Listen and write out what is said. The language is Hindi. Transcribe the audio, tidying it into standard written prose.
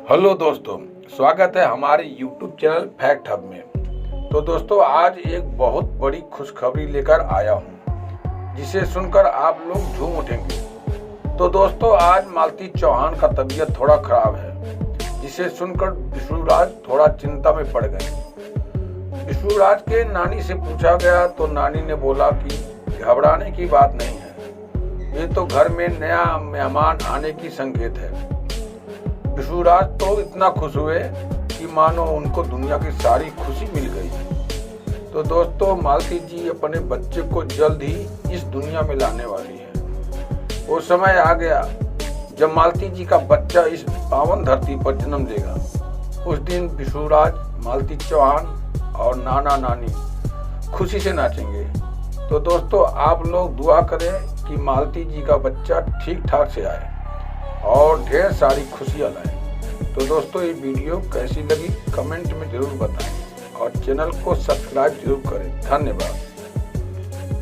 हेलो दोस्तों, स्वागत है हमारे YouTube चैनल फैक्ट हब में। तो दोस्तों, आज एक बहुत बड़ी खुशखबरी लेकर आया हूँ जिसे सुनकर आप लोग झूम उठेंगे। तो दोस्तों, आज मालती चौहान का तबीयत थोड़ा खराब है, जिसे सुनकर विष्णुराज थोड़ा चिंता में पड़ गए। विष्णुराज के नानी से पूछा गया तो नानी ने बोला कि घबराने की बात नहीं है, ये तो घर में नया मेहमान आने की संकेत है। विष्णुराज तो इतना खुश हुए कि मानो उनको दुनिया की सारी खुशी मिल गई। तो दोस्तों, मालती जी अपने बच्चे को जल्द ही इस दुनिया में लाने वाली है। वो समय आ गया जब मालती जी का बच्चा इस पावन धरती पर जन्म लेगा। उस दिन विष्णुराज, मालती चौहान और नाना नानी खुशी से नाचेंगे। तो दोस्तों, आप लोग दुआ करें कि मालती जी का बच्चा ठीक ठाक से आए और ढेर सारी खुशियाँ लाएं। तो दोस्तों, ये वीडियो कैसी लगी कमेंट में ज़रूर बताएं और चैनल को सब्सक्राइब जरूर करें। धन्यवाद।